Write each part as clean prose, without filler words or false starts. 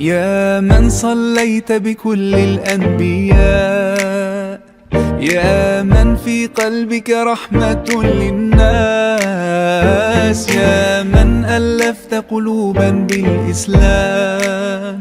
يا من صليت بكل الأنبياء، يا من في قلبك رحمة للناس، يا من ألفت قلوبا بالإسلام،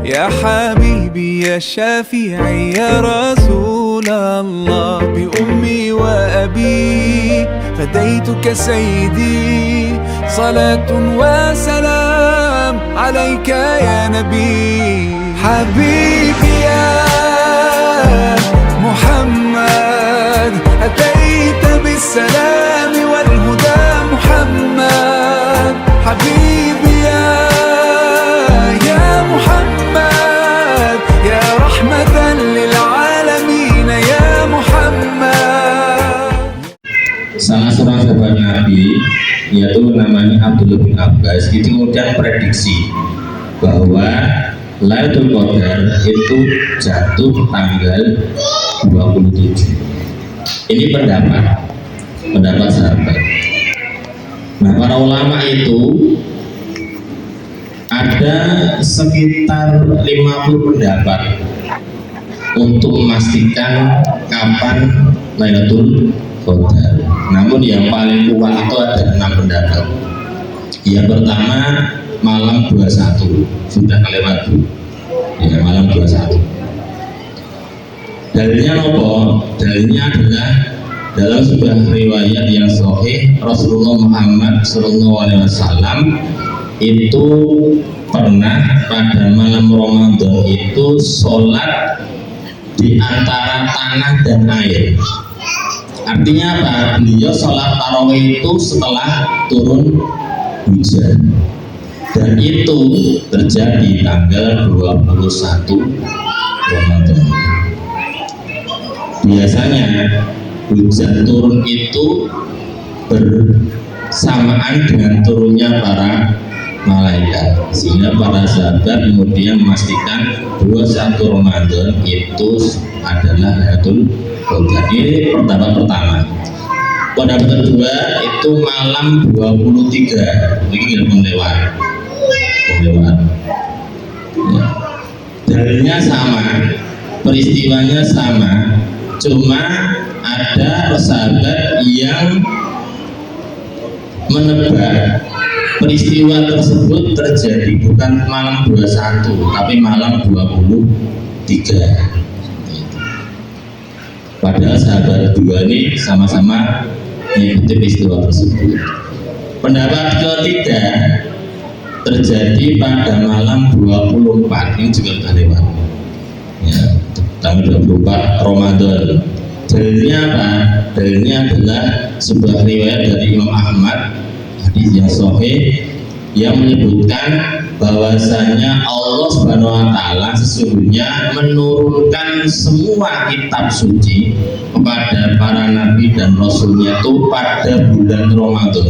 يا حبيبي يا شافعي يا رسول الله، بأمي وأبي فديتك سيدي، صلاة وسلام عليك يا نبي. حبيبي يا محمد أتيت بالسلام والهدى محمد، حبيبي يا محمد يا رحمة للعالمين يا محمد. Salah seorang sahabat Nabi, yaitu namanya Abdullah bin Abbas, itu kemudian prediksi bahwa Lailatul Qadar itu jatuh tanggal 27. Ini pendapat sahabat. Nah, para ulama itu ada sekitar 50 pendapat untuk memastikan kapan Lailatul Qadar. Namun yang paling kuat itu ada 6 pendapat. Yang pertama malam 21, sudah kelewat ya, malam 21. Dalilnya apa? Dalilnya adalah dalam sebuah riwayat yang sahih, Rasulullah Muhammad SAW itu pernah pada malam Ramadan itu sholat di antara tanah dan air. Artinya apa? Beliau sholat tarawih itu setelah turun hujan, dan itu terjadi tanggal 21 Ramadan. Biasanya hujan turun itu bersamaan dengan turunnya para malaikat, sehingga para sahabat kemudian memastikan 21 Ramadan itu adalah Lailatul Qadar. Ini pendapat pertama. Pendapat kedua itu malam 23, ini melewat ya. Dalilnya sama, peristiwanya sama, cuma ada sahabat yang menebak peristiwa tersebut terjadi bukan malam 21 tapi malam 23. Padahal sahabat dua ini sama-sama mengikuti peristiwa tersebut. Pendapat ketiga terjadi pada malam 24, ini juga sudah lewat ya, tanggal 24 Ramadan. Dalilnya apa? Dalilnya adalah sebuah riwayat dari Imam Ahmad, hadis yang sahih, yang menyebutkan bahwasanya Allah Subhanahu wa taala sesungguhnya menurunkan semua kitab suci kepada para nabi dan rasulnya itu pada bulan Ramadan.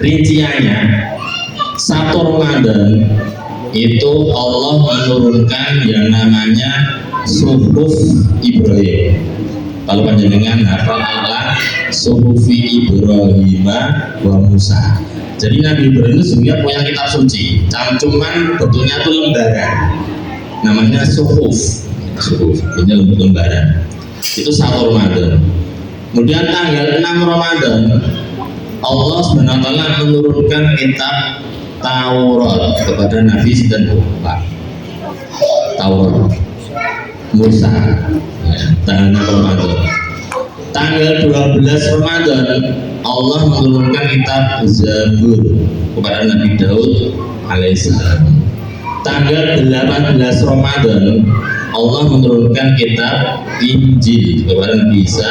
Rinciannya, 1 Ramadan itu Allah menurunkan yang namanya Suhuf Ibrahim. Kalau panjenengan hafal ala Suhufi Ibrahim wa Musa. Jadi Nabi Ibrahim itu sebenarnya punya kitab suci, cuman bentuknya itu lembaran, namanya suhuf, punya lembaran. Itu 1 Ramadan. Kemudian tanggal 6 Ramadan Allah SWT menurunkan kitab Taurat kepada Nabi dan Muhammad. Taurat Musa, tanggal 6 Ramadan. Tanggal 12 Ramadan Allah menurunkan kitab Zabur kepada Nabi Daud alaihissalam. Tanggal 18 Ramadan Allah menurunkan kitab Injil kepada Nabi Isa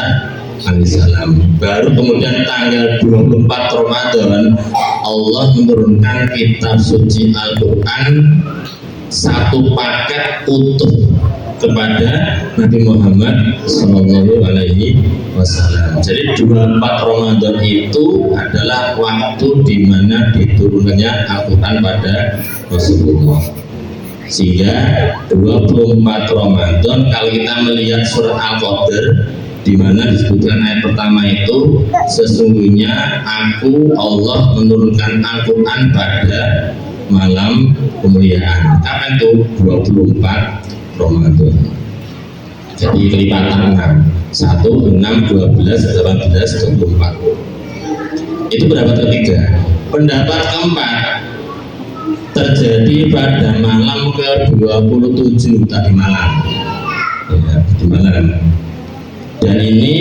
alaihissalam. Baru kemudian tanggal 24 Ramadan Allah menurunkan kitab suci Al-Quran satu paket utuh kepada Nabi Muhammad Sallallahu Alaihi Wasallam. Jadi 24 Ramadan itu adalah waktu di mana diturunkannya Al-Quran pada Rasulullah. Sehingga 24 Ramadan kalau kita melihat surat Al-Qadar, di mana disebutkan ayat pertama itu, sesungguhnya aku Allah menurunkan Al-Quran pada malam kemuliaan. Kapan tuh? 24 Ramadan. Jadi kelipatan 6, 1, 6, 12, 18, 24. Itu pendapat ketiga. Pendapat keempat terjadi pada malam ke-27 tadi malam. Ya, tadi malam. Dan ini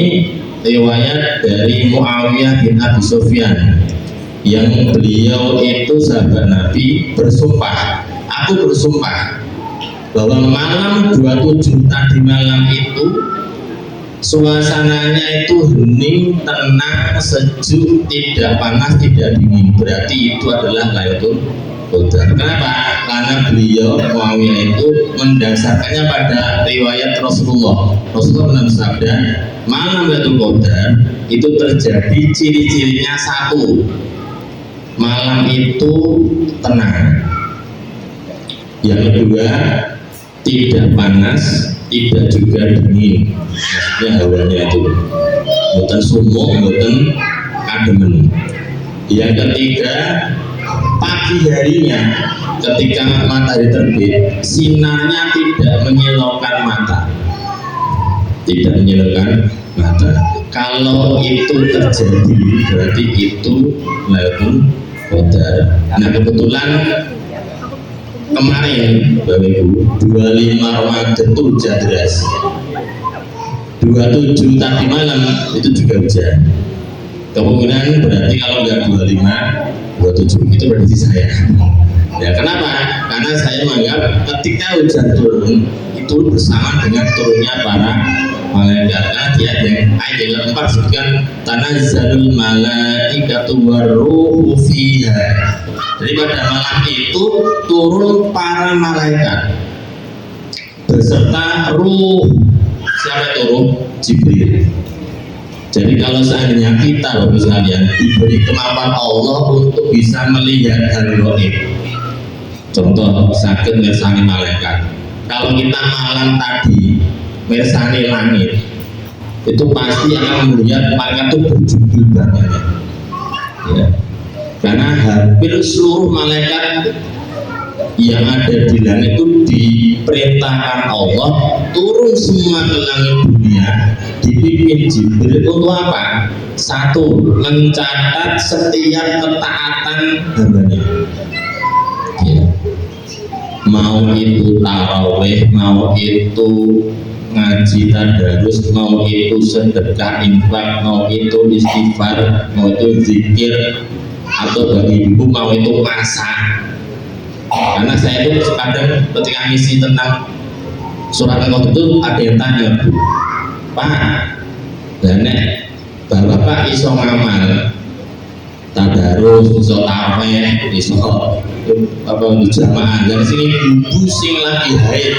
riwayat dari Muawiyah bin Abi Sufyan yang beliau itu sahabat Nabi bersumpah, aku bersumpah bahwa malam 27 tadi malam itu suasananya itu hening, tenang, sejuk, tidak panas, tidak dingin. Berarti itu adalah Lailatul Qadar. Kenapa? Karena beliau Muawiyah itu mendasarkannya pada riwayat Rasulullah. Rasulullah pernah bersabda, malam Lailatul Qadar itu terjadi ciri-cirinya satu, malam itu tenang. Yang kedua, tidak panas, tidak juga dingin. Maksudnya hawanya itu bukan sumuk, bukan kademen. Yang ketiga, pagi harinya ketika matahari terbit, sinarnya tidak menyilaukan mata, tidak menyilaukan mata. Kalau itu terjadi, berarti itu Lailatul Qadar. Nah, kebetulan kemarin Bapak Ibu 25 Ramadan itu hujan deras, 27 tadi malam itu juga hujan. Kemungkinan berarti kalau nggak 25, 27 itu berarti saya. Ya, kenapa? Karena saya menganggap ketika hujan turun itu bersama dengan turunnya para malaikat. Karena dia yang ayat 4 sebutkan tanazzalul malaikatu waruhu fiha. Jadi pada malam itu turun para malaikat beserta ruh. Siapa itu ruh? Jibril. Jadi kalau seandainya kita Bapak sekalian diberi kemampuan Allah untuk bisa melihat hal gaib, contoh sakit mirsani malaikat. Kalau kita malam tadi mirsani langit, itu pasti akan melihat malaikat itu berjubel banyak. Ya. Karena hampir seluruh malaikat yang ada di langit itu diperintahkan Allah turun semua ke langit dunia, dipimpin Jibril untuk apa? Satu, mencatat setiap ketaatan hambanya. Ya. Mau itu tarawih, mau itu ngaji tadarus, mau itu sedekah infak, mau itu istighfar, mau itu zikir, atau bagi ibu mau itu masak. Karena saya itu kadang ketika ngisi tentang surat Al-Qadar itu ada yang tanya, Bu, Pak, nek bapak iso ngamal tadarus, iso tarawih, iso apa jamaah, dan sini ibu sing lagi haid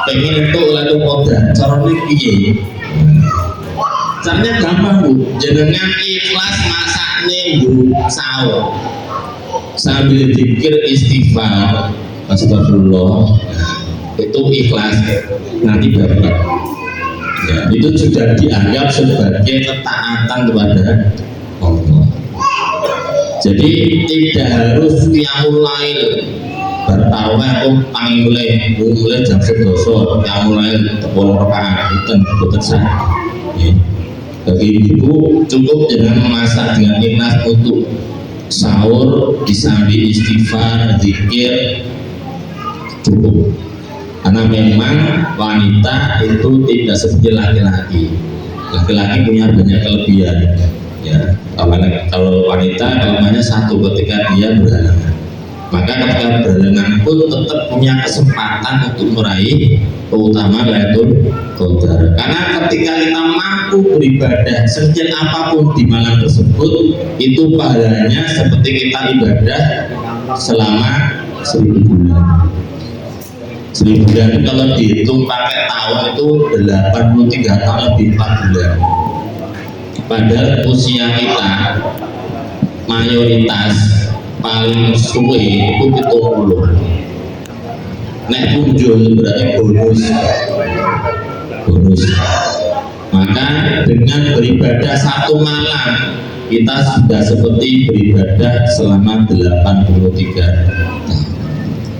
pengen itu Lailatul Qadar, caranya piye? Caranya gampang, Bu, jenengan ikhlas masakne Bu sahur sambil zikir istighfar astagfirullah, itu ikhlas nanti bapak. Ya, itu sudah dianggap sebagai ketaatan kepada Allah. Jadi tidak harus qiyamul lail bertarawih aku tangi mulai jam 11 qiyamul lail 10 rakaat boten sah. Bagi ibu cukup dengan memasak dengan ikhlas untuk sahur disambi istighfar, zikir, cukup. Karena memang wanita itu tidak seperti laki-laki. Laki-laki punya banyak kelebihan. Ya, kalau wanita kelebihannya satu, ketika dia berhalangan. Maka ketika berhalangan pun tetap punya kesempatan untuk meraih keutamaan Lailatul Qadar. Karena ketika kita mampu beribadah sekecil apapun di malam tersebut, itu pahalanya seperti kita ibadah selama 1000 bulan. 1000 bulan kalau dihitung pakai tahun itu 83 tahun lebih 4 bulan. Padahal usia kita mayoritas paling suwe itu 70. Nek punjul berarti bonus. Maka dengan beribadah satu malam kita sudah seperti beribadah selama 83 tahun.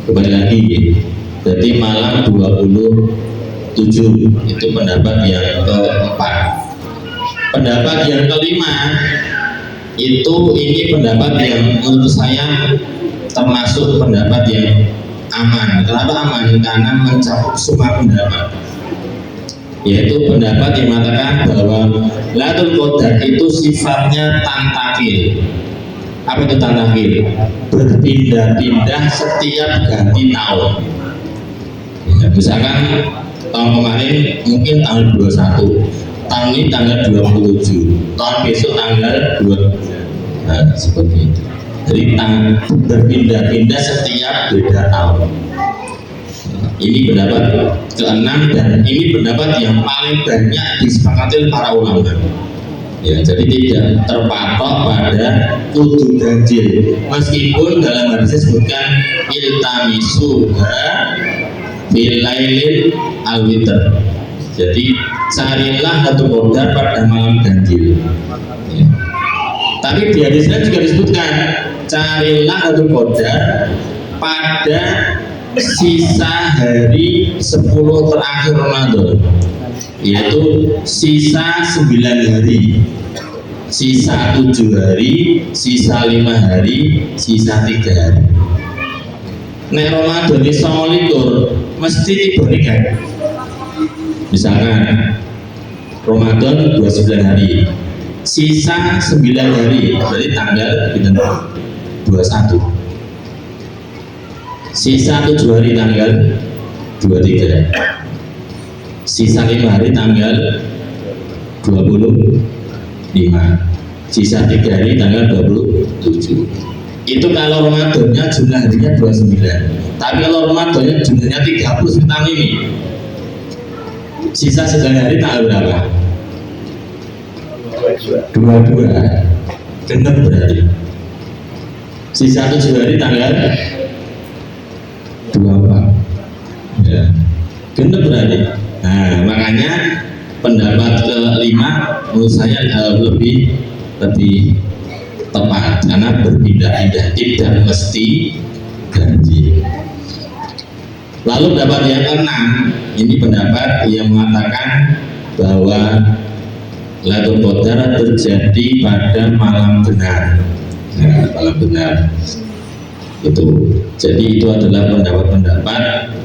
Kembali lagi ya. Jadi malam 27 itu pendapat yang keempat. Pendapat yang kelima itu ini pendapat yang menurut saya termasuk pendapat yang aman. Kenapa aman? Karena mencakup semua pendapat, yaitu pendapat yang mengatakan bahwa Lailatul Qadar itu sifatnya tantakil. Apa itu tantakil? Berpindah-pindah setiap ganti tahun. Ya, misalkan tahun kemarin mungkin tanggal 21, tahun ini tanggal 27, tahun besok tanggal 2, nah, seperti itu. Jadi berpindah-pindah setiap beda tahun. Ini pendapat keenam dan ini pendapat yang paling banyak disepakati oleh para ulama. Ya, jadi tidak terpatok pada kudu ganjil. Meskipun dalam hadis disebutkan iltamisuha bilailin al-witr. Jadi carilah satu Qadar pada malam ganjil. Ya. Tapi di hadisnya juga disebutkan carilah satu Qadar pada sisa hari 10 terakhir Ramadan, yaitu sisa 9 hari, sisa 7 hari, sisa 5 hari, sisa 3 hari. Nek Ramadan ini 29 mesti tiba kan? Misalkan Ramadan 29 hari, sisa 9 hari, berarti tanggal 21. Sisa 7 hari tanggal 23, sisa 5 hari tanggal 25, sisa 3 hari tanggal 27. Itu kalau Ramadannya jumlah harinya 29. Tapi kalau Ramadannya jumlahnya 30 tahun ini, sisa 9 hari tanggal berapa? 22. Genep berarti. Sisa 7 hari tanggal 24. Ya. Genep berarti. Nah, makanya pendapat kelima menurut saya lebih tepat karena berpindah-pindah, tidak mesti ganjil. Lalu pendapat yang keenam, ini pendapat yang mengatakan bahwa Lailatul Qadar terjadi pada malam benar. Nah, malam benar itu. Jadi itu adalah pendapat-pendapat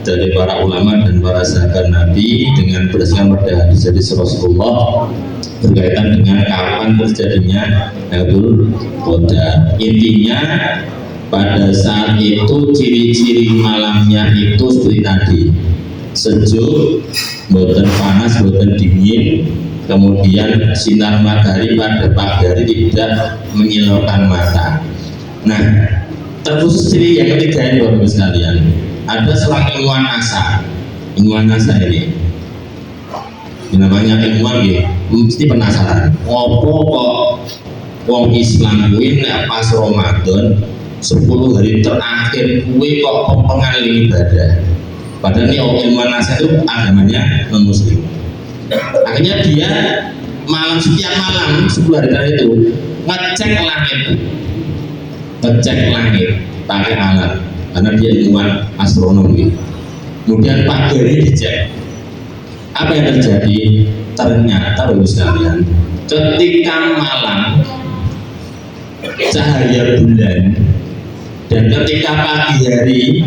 dari para ulama dan para sahabat Nabi dengan berdasarkan pada hadis Rasulullah berkaitan dengan kapan terjadinya Lailatul Qadar. Intinya pada saat itu ciri-ciri malamnya itu seperti tadi, sejuk, boten panas, boten dingin, kemudian sinar matahari pada pagi hari tidak menyilaukan mata. Nah, terkhusus ciri yang ketiga ini Bapak sekalian, ada seorang ilmuwan NASA. Ilmuwan NASA ini namanya ilmuwan ya, mesti penasaran opo kok wong Islam kuwi nek pas Ramadan 10 hari terakhir kuwi kok pengaling ibadah, padahal ini ilmuwan NASA itu agamanya non muslim. Akhirnya dia setiap malam 10 hari terakhir itu ngecek langit pakai alat karena dia ilmuwan astronomi. Kemudian pagi hari dicek, apa yang terjadi? Ternyata Bapak sekalian, ketika malam cahaya bulan dan ketika pagi hari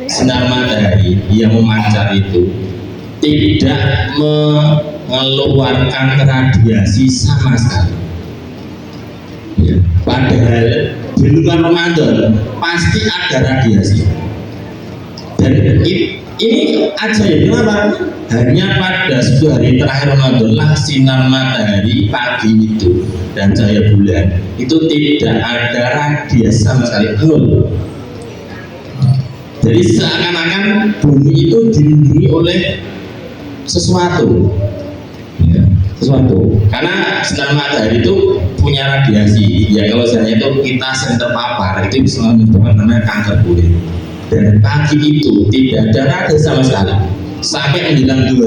sinar matahari yang memancar itu tidak mengeluarkan radiasi sama sekali. Ya, padahal di luar Ramadan pasti ada radiasi. Dan ini ajaib. Kenapa? Hanya pada 10 hari terakhir Ramadan lah sinar matahari pagi itu dan cahaya bulan itu tidak ada radiasi sama sekali, nol. Jadi seakan-akan bumi itu dilindungi oleh sesuatu, ya, sesuatu. Karena sinar matahari itu punya radiasi. Ya kalau misalnya itu kita sering terpapar itu bisa menyebabkan namanya kanker kulit. Dan pagi itu tidak ada radiasi sama sekali sampai menjelang 2.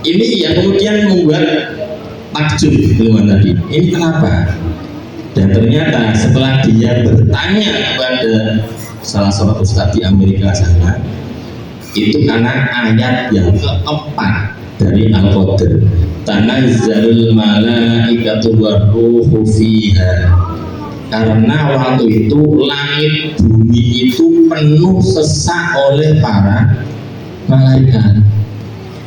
Ini yang kemudian membuat takjub Ilman tadi, ini kenapa? Dan ternyata setelah dia bertanya kepada salah seorang ustadz di Amerika sana, itu karena ayat yang keempat dari Al-Qadr, tanazzalul malaikatu warruhu fiha. Karena waktu itu langit bumi itu penuh sesak oleh para malaikat,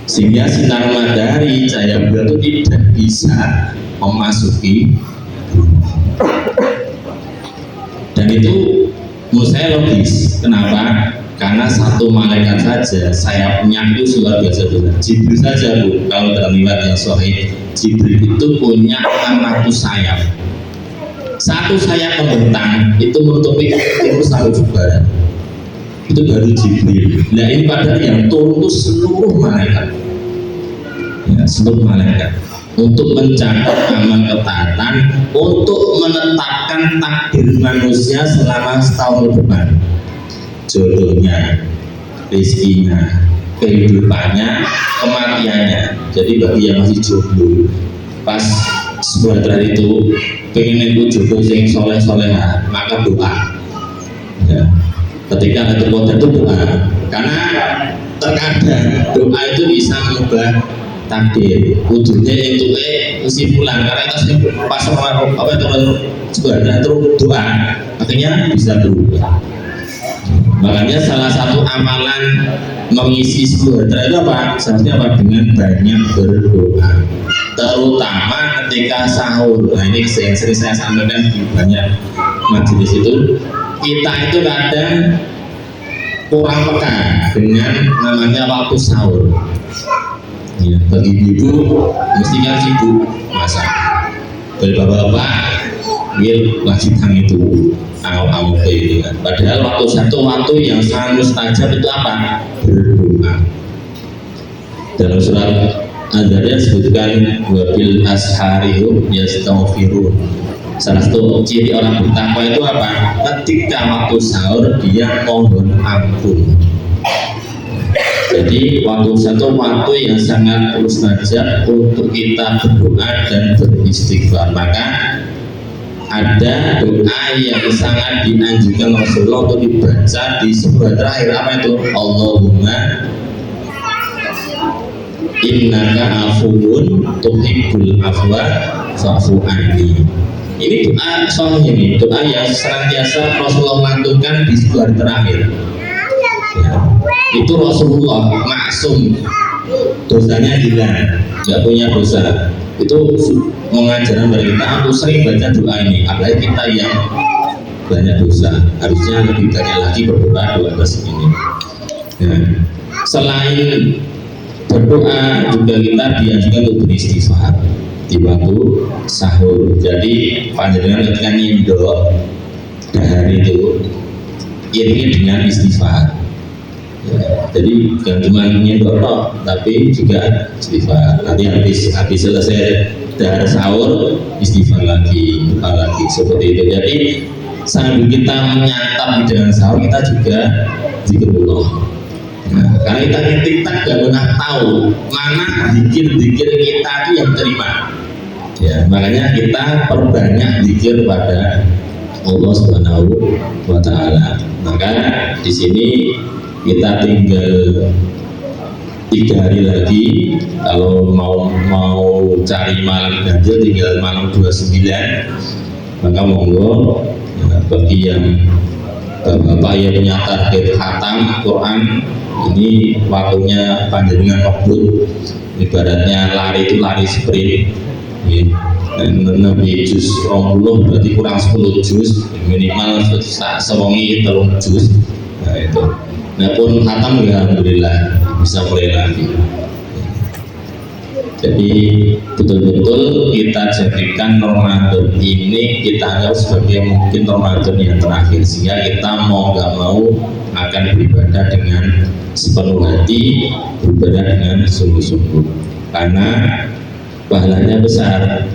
sehingga sinar matahari cahaya bulan itu tidak bisa memasuki bumi. Dan itu menurut saya logis. Kenapa? Karena satu malaikat saja sayapnya itu luar biasa besar. Jibril saja Bu, kalau dalam riwayat yang sahih, Jibril itu punya 600 sayap. Satu sayap membentang itu menutupi timur sampai ke barat. Itu baru Jibril. Nah ini padahal yang turun itu seluruh malaikat, ya, seluruh malaikat, untuk mencatat amal ketaatan, untuk menetapkan takdir manusia selama setahun ke depan, jodohnya, rezekinya, kehidupannya, kematiannya. Jadi bagi yang masih jodoh, pas sebuah hari itu pengen itu jodoh yang soleh-soleha, maka doa. Ya. Ketika ada kota itu doa, karena terkadang doa itu bisa mengubah takdir. Ujungnya itu mesti pulang, karena itu pas orang apa itu sebenarnya terus doa, akhirnya bisa berubah. Makanya salah satu amalan mengisi sebuah itu apa? Seharusnya apa? Dengan banyak berdoa, terutama ketika sahur. Nah ini yang sering saya sampaikan di banyak majelis itu, kita itu kadang kurang peka dengan namanya waktu sahur. Ya, bagi ibu mesti kan sibuk masak, bagi bapak-bapak wajibkan itu awal-awal itu kan. Padahal waktu satu waktu yang sangat mustajab itu apa? Berdoa. Dalam surat Al-Zariyat disebutkan wabil asharihu yastaghfirun. Salah satu ciri orang bertakwa itu apa? Ketika waktu sahur dia mohon ampun. Jadi waktu satu waktu yang sangat mustajab untuk kita berdoa dan beristighfar. Maka ada doa yang sangat dianjurkan Rasulullah untuk dibaca di sebuah terakhir, apa itu? Allahumma innaka afuwun tuhibbul afwa fa'fu anni. Ini doa soalnya ini doa yang senantiasa Rasulullah lantunkan di sebuah terakhir. Ya, itu Rasulullah maksum, dosanya hilang, nggak punya dosa. Itu mengajarkan kepada kita untuk sering baca doa ini. Apalagi kita yang banyak dosa, harusnya lebih banyak lagi berdoa doa atas ini. Nah, selain berdoa juga kita dianjurkan untuk beristighfar di waktu sahur. Jadi panjenengan ketika nyindok dahar itu iringi dengan istighfar. Ya, jadi bukan cuma nyendok tapi juga istighfar. Nanti habis selesai dahar sahur istighfar lagi, doa lagi, seperti itu. Jadi sambil kita menyantap di dalam sahur kita juga zikrullah. Nah, karena kita ngetik-tak gak pernah tahu mana zikir-zikir kita itu yang terima. Ya, makanya kita perbanyak zikir pada Allah Subhanahu wa Ta'ala. Maka di sini kita tinggal 3 hari lagi. Kalau mau cari malam ganjil tinggal malam 29. Maka monggo ya, bagi yang bapak yang punya target khatam Quran, ini waktunya panjenengan ngebut. Ibaratnya lari itu lari sprint. Nabi juz 20 berarti kurang 10 juz, minimal sewengi 3 juz. Nah itu. Nah pun khatam ya alhamdulillah bisa mulai lagi. Jadi betul-betul kita jadikan Ramadan ini kita anggap sebagai mungkin Ramadan yang terakhir, sehingga kita mau nggak mau akan beribadah dengan sepenuh hati, beribadah dengan sungguh-sungguh, karena pahalanya besar,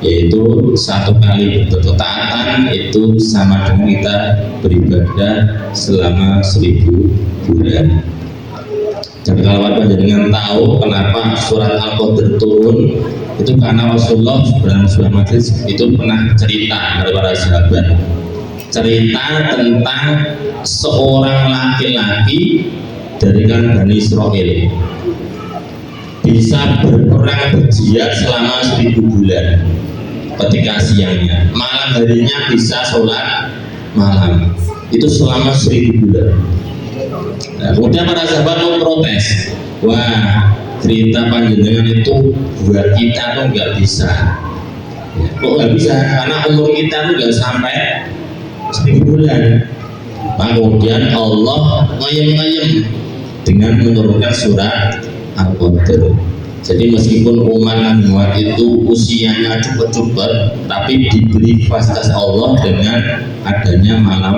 yaitu 1 kali berketaatan itu sama dengan kita beribadah selama 1000 bulan. Dan kalau panjenengan tahu kenapa surat Al-Qadr turun, itu karena Rasulullah dalam sebuah majlis itu pernah cerita kepada para sahabat, cerita tentang seorang laki-laki dari Bani Israel bisa berperang berjihad selama 1000 bulan ketika siangnya, malam harinya bisa sholat malam, itu selama 1000 bulan. Nah, kemudian para sahabat memprotes, wah cerita panjenengan itu buat kita tuh nggak bisa. Ya, kok nggak bisa? Karena umur kita tuh nggak sampai 1000 bulan. Nah, kemudian Allah ngayem-ngayem dengan menurunkan surat Al-Qadr. Jadi meskipun umat Nabi Muhammad itu usianya cepat-cepat, tapi diberi fasilitas Allah dengan adanya malam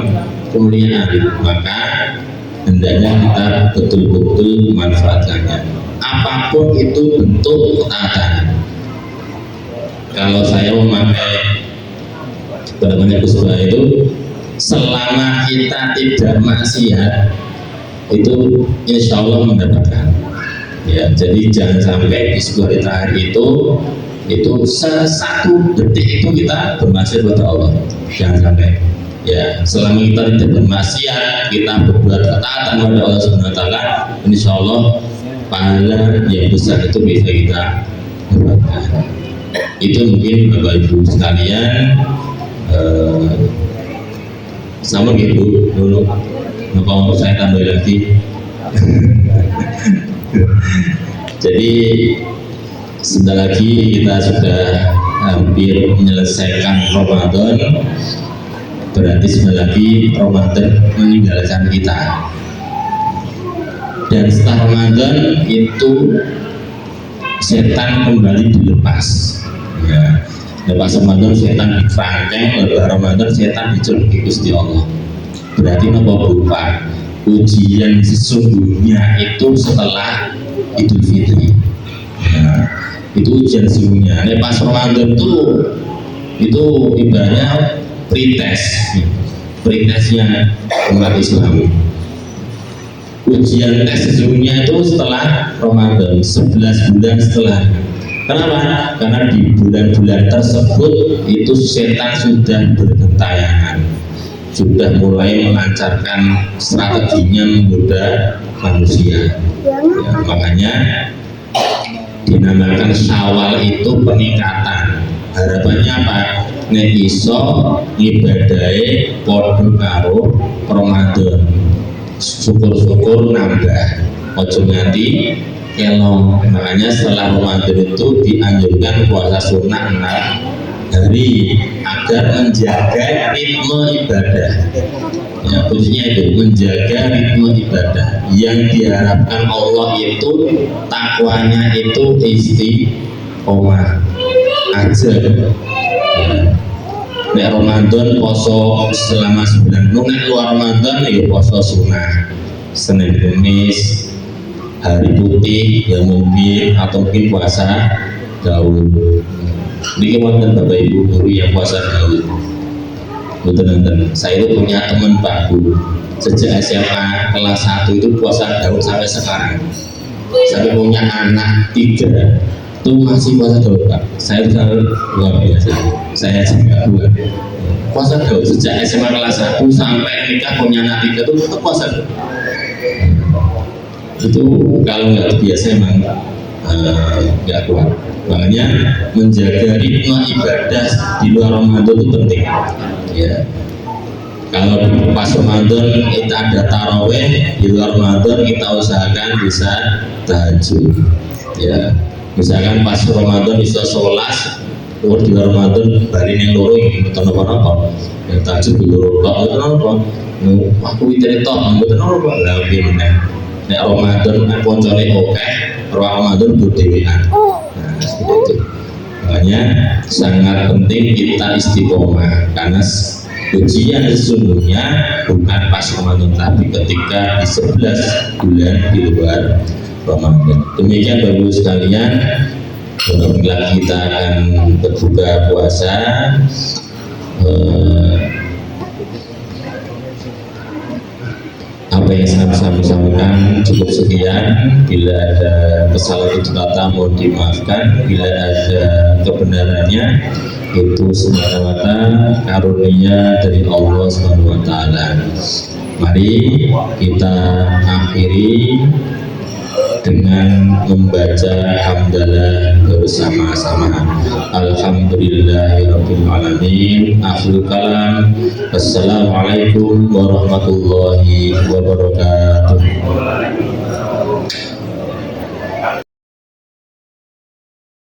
kemuliaan, maka hendaknya kita betul-betul memanfaatkannya. Apapun itu bentuk ketaatan. Kalau saya memakai namanya kusbah itu, selama kita tidak maksiat, itu insya Allah mendapatkan. Ya, jadi jangan sampai di sebuah hari itu satu detik itu kita bermaksiat kepada Allah. Jangan sampai. Ya, selama kita tidak bermaksiat, kita berbuat ketaatan kepada Allah Subhanahu wa taala, insya Allah pahala yang besar itu bisa kita dapatkan. Itu mungkin Bapak Ibu sekalian, sama gitu dulu. Mau saya tambah lagi. Jadi sebentar lagi kita sudah hampir menyelesaikan Ramadan, berarti sebentar lagi Ramadan meninggalkan kita. Dan setelah Ramadan itu setan kembali dilepas. Ya, lepas Ramadan setan dikerangkeng, lepas Ramadan setan diceluki Gusti Allah. Berarti nopo berupa ujian sesungguhnya itu setelah Idul Fitri. Ya, itu ujian sesungguhnya. Lepas Ramadan itu ibaratnya pretesnya umat Islam. Ujian tes sesungguhnya itu setelah Ramadan, 11 bulan setelah. Kenapa? Karena di bulan-bulan tersebut itu setan sudah bergentayangan, sudah mulai melancarkan strateginya menggoda manusia. Ya, makanya dinamakan Syawal itu peningkatan. Harapannya apa? Nek iso ngibadahe padha karo Ramadan. Syukur-syukur nambah. Ojo nganti kelong. Makanya setelah Ramadan itu dianjurkan puasa sunnah 6 hari agar menjaga ritme ibadah. Ya, kuncinya itu menjaga ritme ibadah. Yang diharapkan Allah itu takwanya itu istiqomah aja. Nek Ramadan poso selama 9 bulan, nek luar Ramadan ya poso sunnah Senin Kamis, hari putih ya mungkin, atau mungkin puasa Daud. Ini wonten Bapak Ibu guru yang puasa Daud. Betul-betul. Saya itu punya teman Pak Guru sejak SMA kelas 1 itu puasa Daud sampai sekarang. Saya punya anak 3 itu masih puasa Daud Pak. Saya selalu luar biasa. Saya juga buat puasa Daud sejak SMA kelas 1 sampai nikah punya anak 3 itu tetap puasa Daud. Itu kalau nggak biasa emang nggak kuat. Makanya menjaga ritme ibadah di luar Ramadan itu penting. Ya. Kalau pas Ramadan kita ada taraweh, di luar Ramadan kita usahakan bisa tahajud. Ya. Misalkan pas Ramadan bisa sholat, di luar Ramadan bari yang loro ini betul apa? Ya tahajud di luar apa? Aku itu betul apa? Lagi mana? Nek Ramadan kan koncone oke, Ramadan berdewean. Nah, seperti itu. Makanya sangat penting kita istiqomah, karena ujian sesungguhnya bukan pas Ramadan, tapi ketika di 11 bulan di luar Ramadan. Demikian Bapak Ibu sekalian, apabila kita akan berbuka puasa, apa apa yang saya bisa sampaikan cukup sekian. Bila ada kesalahan kata mohon dimaafkan. Bila ada kebenarannya itu semata-mata karunia dari Allah Subhanahu wa taala. Mari kita akhiri dengan membaca hamdalah bersama-sama. Alhamdulillahirabbil alamin. Akhirul kalam. Assalamualaikum warahmatullahi wabarakatuh.